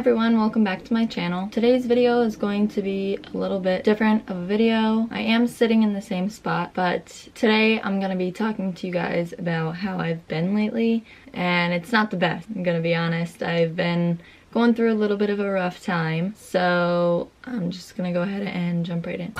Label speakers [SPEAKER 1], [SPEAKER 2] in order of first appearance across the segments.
[SPEAKER 1] everyone, welcome back to my channel. Today's video is going to be a little bit different of a video. I am sitting in the same spot, but today I'm going to be talking to you guys about how I've been lately, and it's not the best, I'm going to be honest. I've been going through a little bit of a rough time, so I'm just going to go ahead and jump right in.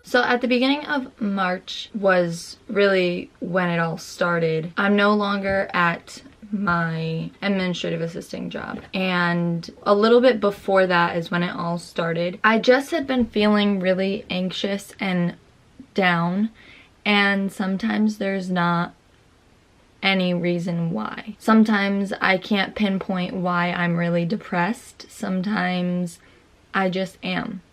[SPEAKER 1] So at the beginning of March was really when it all started. I'm no longer at my administrative assisting job, and a little bit before that is when it all started. I just had been feeling really anxious and down, and sometimes there's not any reason why. Sometimes I can't pinpoint why I'm really depressed. Sometimes I just am.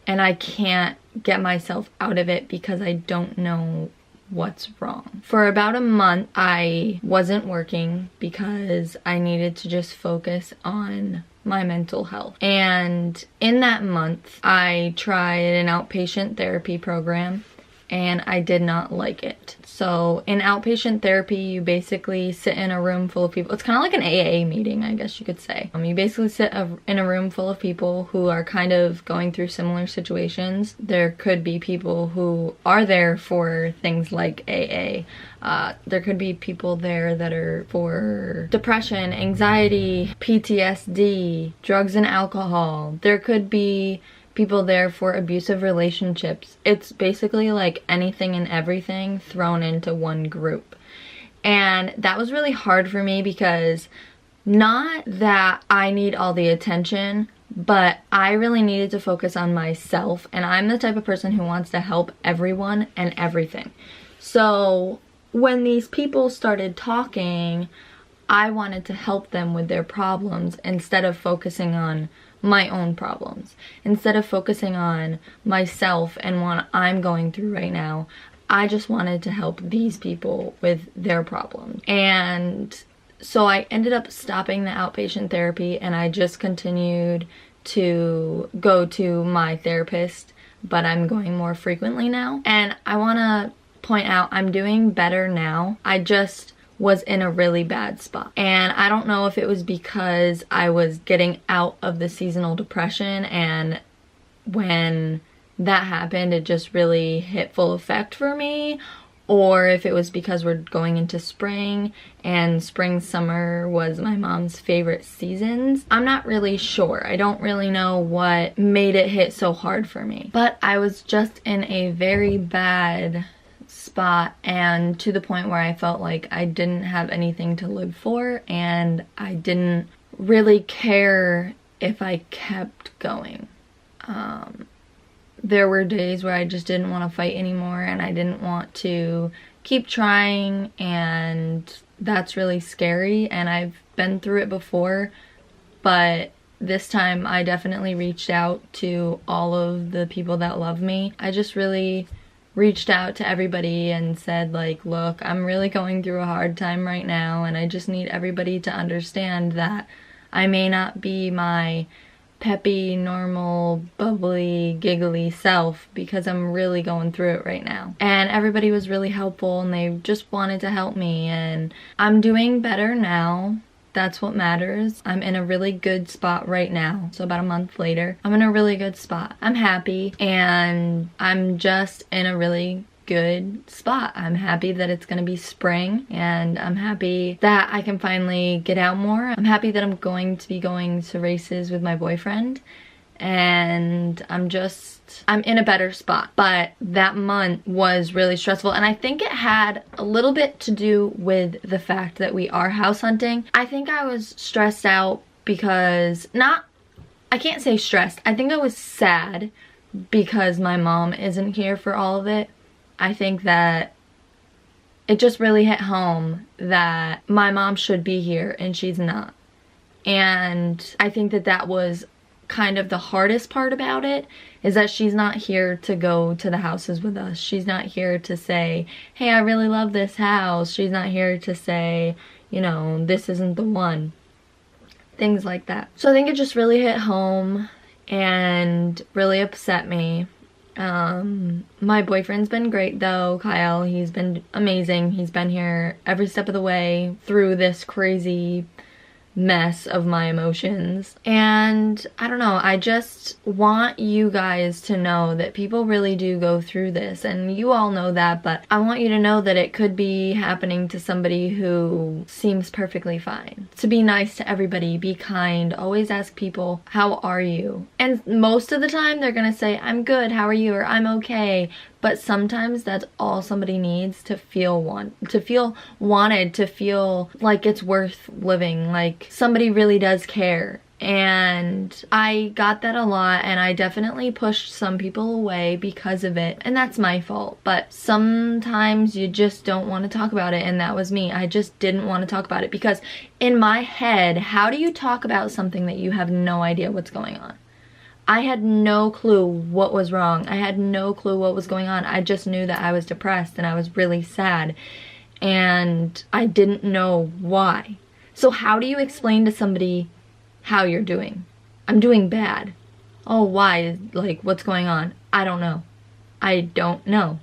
[SPEAKER 1] And I can't get myself out of it because I don't know what's wrong. For about a month, I wasn't working because I needed to just focus on my mental health. And in that month, I tried an outpatient therapy program, and I did not like it. So in outpatient therapy, you basically sit in a room full of people. It's kind of like an AA meeting, I guess you could say. You basically sit in a room full of people who are kind of going through similar situations. There could be people who are there for things like AA. There could be people there that are for depression, anxiety, PTSD, drugs and alcohol. There could be people there for abusive relationships. It's basically like anything and everything thrown into one group. And that was really hard for me because not that I need all the attention, but I really needed to focus on myself, and I'm the type of person who wants to help everyone and everything. So when these people started talking, I wanted to help them with their problems instead of focusing on my own problems. Instead of focusing on myself and what I'm going through right now, I just wanted to help these people with their problems. And so I ended up stopping the outpatient therapy, and I just continued to go to my therapist, but I'm going more frequently now. And I want to point out I'm doing better now. I just was in a really bad spot. And I don't know if it was because I was getting out of the seasonal depression, and when that happened it just really hit full effect for me, or if it was because we're going into spring, and spring summer was my mom's favorite seasons. I'm not really sure. I don't really know what made it hit so hard for me. But I was just in a very bad spot, and to the point where I felt like I didn't have anything to live for, and I didn't really care if I kept going. There were days where I just didn't want to fight anymore, and I didn't want to keep trying, and that's really scary, and I've been through it before, but this time I definitely reached out to all of the people that love me. I just really reached out to everybody and said, like, look, I'm really going through a hard time right now, and I just need everybody to understand that I may not be my peppy, normal, bubbly, giggly self because I'm really going through it right now. And everybody was really helpful, and they just wanted to help me, and I'm doing better now. That's what matters. I'm in a really good spot right now. So about a month later, I'm in a really good spot. I'm happy, and I'm just in a really good spot. I'm happy that it's gonna be spring, and I'm happy that I can finally get out more. I'm happy that I'm going to be going to races with my boyfriend, and I'm in a better spot. But that month was really stressful, and I think it had a little bit to do with the fact that we are house hunting. I think I was stressed out because, I can't say stressed, I think I was sad because my mom isn't here for all of it. I think that it just really hit home that my mom should be here and she's not. And I think that that was kind of the hardest part about it, is that she's not here to go to the houses with us. She's not here to say, hey, I really love this house. She's not here to say, you know, this isn't the one. Things like that. So I think it just really hit home and really upset me. My boyfriend's been great though, Kyle. He's been amazing. He's been here every step of the way through this crazy mess of my emotions. And I don't know, I just want you guys to know that people really do go through this, and you all know that, but I want you to know that it could be happening to somebody who seems perfectly fine. To be nice to everybody, be kind, always ask people, how are you? And most of the time they're gonna say, I'm good, how are you? Or I'm okay. But sometimes that's all somebody needs to feel wanted, to feel like it's worth living, like somebody really does care. And I got that a lot, and I definitely pushed some people away because of it, and that's my fault. But sometimes you just don't want to talk about it, and that was me. I just didn't want to talk about it because in my head, how do you talk about something that you have no idea what's going on? I had no clue what was wrong. I had no clue what was going on. I just knew that I was depressed and I was really sad, and I didn't know why. So how do you explain to somebody how you're doing? I'm doing bad. Oh, why? Like, what's going on? I don't know. I don't know.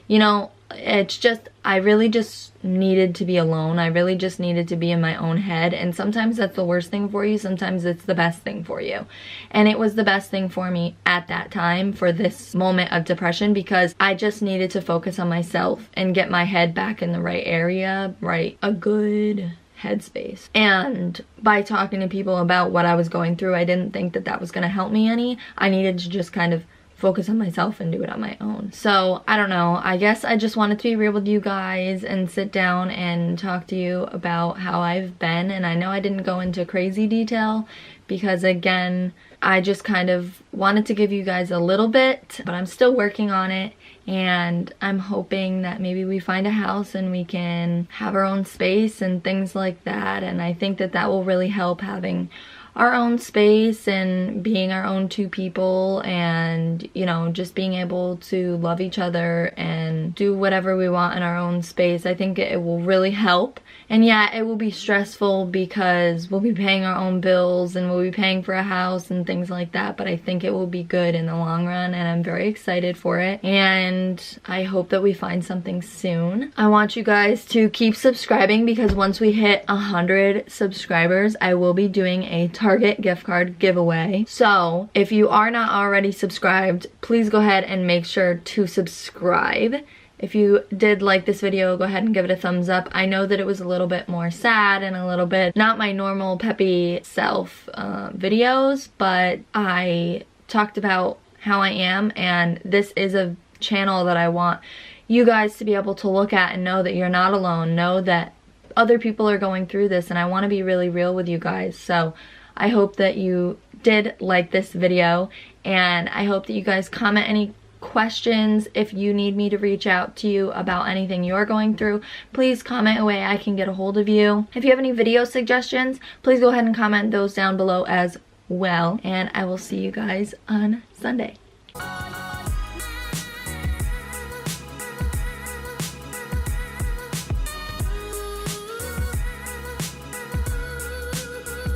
[SPEAKER 1] You know, it's just, I really just needed to be alone. I really just needed to be in my own head. And sometimes that's the worst thing for you. Sometimes it's the best thing for you. And it was the best thing for me at that time, for this moment of depression, because I just needed to focus on myself and get my head back in the right area, right? A good headspace. And by talking to people about what I was going through, I didn't think that that was going to help me any. I needed to just kind of focus on myself and do it on my own. So I don't know, I guess I just wanted to be real with you guys and sit down and talk to you about how I've been. And I know I didn't go into crazy detail because, again, I just kind of wanted to give you guys a little bit, but I'm still working on it. And I'm hoping that maybe we find a house and we can have our own space and things like that. And I think that that will really help, having our own space and being our own two people, and, you know, just being able to love each other and do whatever we want in our own space. I think it will really help. And yeah, it will be stressful because we'll be paying our own bills and we'll be paying for a house and things like that, but I think it will be good in the long run, and I'm very excited for it. And I hope that we find something soon. I want you guys to keep subscribing, because once we hit 100 subscribers, I will be doing a Target gift card giveaway. So if you are not already subscribed, please go ahead and make sure to subscribe. If you did like this video, go ahead and give it a thumbs up. I know that it was a little bit more sad and a little bit not my normal peppy self videos, but I talked about how I am, and this is a channel that I want you guys to be able to look at and know that you're not alone, know that other people are going through this, and I want to be really real with you guys. So I hope that you did like this video, and I hope that you guys comment any questions. If you need me to reach out to you about anything you're going through, please comment away. I can get a hold of you. If you have any video suggestions, please go ahead and comment those down below as well, and I will see you guys on Sunday.